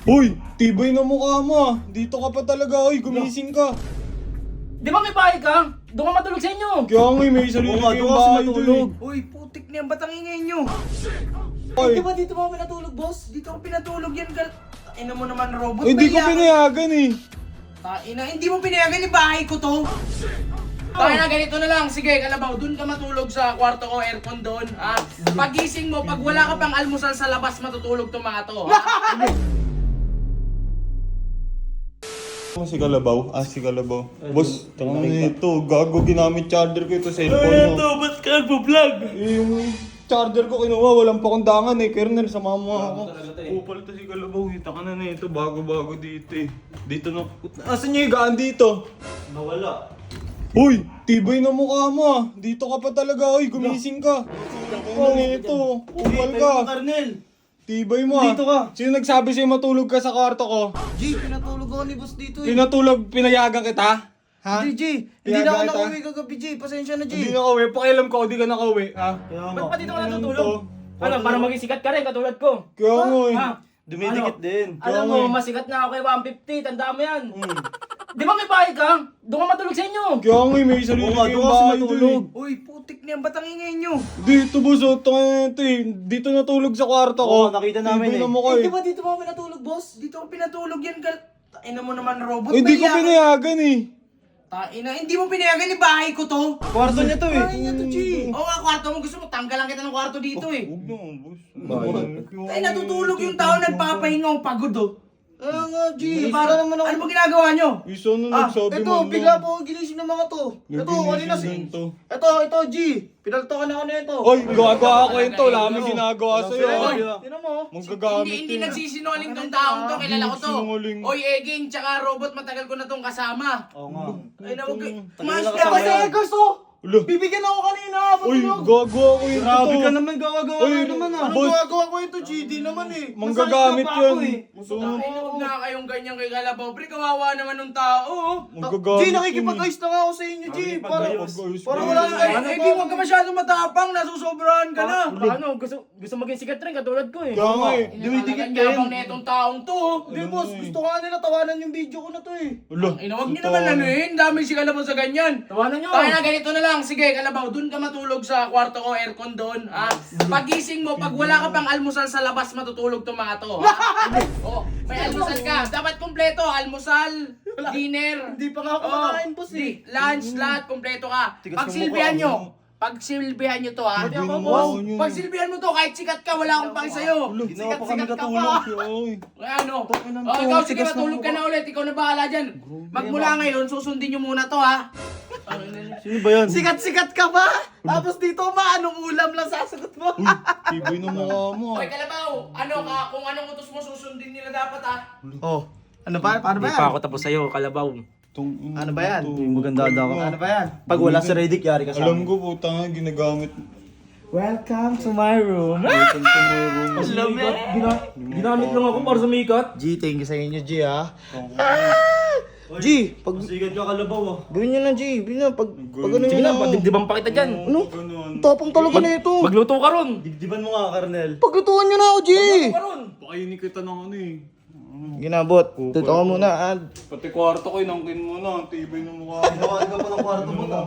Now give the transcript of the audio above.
Uy, tibay na mukha mo ah. Dito ka pa talaga, uy, gumising ka. Di ba may bahay ka? Doon ka matulog sa inyo. Kaya nga, may sarili Oo nga, kayong doon kasi bahay matulog. doon Uy, putik na yan. Ba't ang ingay nyo? Ay, Di ba dito mo pinatulog, boss? Dito ako pinatulog yan, Ina mo naman, robot. hindi ko Naiyakan. pinayagan eh. Ina, hindi mo pinayagan yung bahay ko to. Kaya na ganito na lang. Sige, Kalabaw, doon ka matulog sa kwarto ko, aircon doon. Ha? Pagising mo, pag wala ka pang almusal sa labas, matutulog tong mga to. Ha? Si Kalabaw? Si Kalabaw. Boss, tanga na ito. Gago, ginamit charger ko ito sa cellphone mo. ba't ka nagpo-vlog? Yung charger ko kinuha, walang pakundangan eh. Kernel, sa mama ako. Upal to si Kalabaw. Tanga na ito, bago-bago dito eh. Dito na. Asan niya yung gaan dito? Nawala. Uy, tibay na mukha mo ah. Dito ka pa talaga, uy, gumising ka. Tanga na ito. Upal ka. Karnel. Tibay mo ah. Dito ka. Sino nagsabi sa'yo matulog ka sa kwarto ko? G, pinatulog ako ni boss dito eh. Pinatulog, pinayagan kita? Ha? Hindi, G. Hindi na ako Pinayagan kita? nakauwi kagabi, G. Pasensya na, Hindi G. na kauwi. Pakialam ko, di ka nakauwi. Ha? Kaya Ba't nga. pa dito ka Ano natutulog? to? Ano, para maging sikat ka rin, katulad ko. Kaya nga eh. Ha? Dumidikit din. Alam mo, masikat na ako kay 150, tandaan mo yan. Di ba may bahay ka? Doon ka matulog sa inyo. Kaya nga eh, may sarili Oo nga, kayong doon kasi bahay matulog. doon Uy, putik na yan. Ba't ang ingay nyo? eh. Dito boss, tanga na ito eh. Dito natulog sa kwarto ko. Oo, nakita namin Tibay eh. na mukha Di ba dito mo pinatulog, boss? Dito ako pinatulog yan, Ina mo naman, robot. Hindi ko Naiyakan. pinayagan eh. Ina, hindi mo pinayagan yung bahay ko to. Kwarto niya to eh. Bahay niya to, G. Oo nga, kwarto mo. Gusto mo, tanggalan kita ng kwarto dito eh. Huwag na, boss. Ay, natutulog yung tao, nagpapahinga o pagod, oh. Kaya nga, G. Para naman ako. Ano mo ginagawa nyo? Isa na nagsabi Ito, man bigla lang. po ako ginising ng mga to. Ito, Naginising kanina si... din to. Ito, G. Pinaltokan ako na ito. Oy, gagawa ko ito. Wala kami ginagawa sa'yo. Oy, ah. tinan mo. Manggagamit Hindi yun. nagsisinungaling tong taong to, kilala ko to. Sinungaling. Oy, Eging, tsaka robot, matagal ko na tong kasama. Oo nga. Ay, nawag Tagal na Mas kasama kasi yan. gusto. Ulo. Bibigyan ako kanina. Uy, Patulog. gagawa ko ito. Grabe ka naman, gawa-gawa Uy, ka naman ah. boss. Anong gawa-gawa ko ito, G? Di naman eh. Manggagamit Masakit na pa ako yun. eh. Ay, huwag na kayong ganyan kay Kalabaw. Pre, kawawa naman ng tao. oh. Manggagamit G, yun nakikipag-ayos na nga ako sa inyo, G. Para Nakikipag-ayos. wala na. Ay, Eging, huwag ka masyadong matapang. Nasusobrahan ka na. Ano, gusto maging sikat rin katulad ko eh. Kaya nga eh. Dumidikit ka yabang na itong taong to. Hindi, boss. Gusto nga nila tawanan yung video ko na to eh. Ulo. Huwag niyo naman anuhin. Dami si Kalabaw sa ganyan. Tawanan nyo. Kaya na ganito na lang. Sige, Kalabaw, doon ka matulog sa kwarto ko, aircon doon. Ha? Pagising mo, pag wala ka pang almusal sa labas, matutulog tong mga to. Ha? Oh, may almusal ka. Dapat kompleto. Almusal, dinner. Hindi pa nga ako kumakain, boss eh. Lunch, lahat, kompleto ka. Tigas ng Pagsilbihan mukha nyo. Pagsilbihan nyo to, ha? Hindi naman Wow, ako yun. pagsilbihan mo to, kahit sikat ka, wala akong paki sa'yo. Ginawa pa kami Sikat-sikat ka katulog. pa. Oy. Ano? Takinan Oh, to, ikaw sige tigas ng matulog ka mukha. na ulit. Ikaw na bahala dyan. Magmula ngayon, susundin nyo muna to ha. Sino ba yan? Sikat-sikat ka ba? Tapos dito, anong ulam lang sasagot mo? Uy, tibay na mukha mo ah. Hoy Kalabaw, ano ka? Kung anong utos mo susundin nila dapat ha. Oh, ano ba? Paano ba Hindi yan? pa ako tapos sa'yo, Kalabaw. Ano ba yan? Maganda daw ako. Ano ba yan? Pag wala si Redick, yari ka sa Alam amin. ko po, tanga, ginagamit. Welcome to my room. Welcome to my room. Ginamit lang ako para sumikat. G, thank you sa inyo, G, ha? G, pag... Sigat ka Kalabaw ah. Gawin nyo na, G. Gawin nyo, pag ano Sige nyo na, padibdiban pa kita dyan. Ano? Tapang talaga na ito. Magluto ka ron. Digdiban mo nga, Karnel. Paglutuan nyo na ako, G. Pakainin kita ng ano eh. Ginabot. Dito ka muna, Pati kwarto ko, inangkin mo na. Tibay na mukha mo. Gawa ka pa ng kwarto mo to.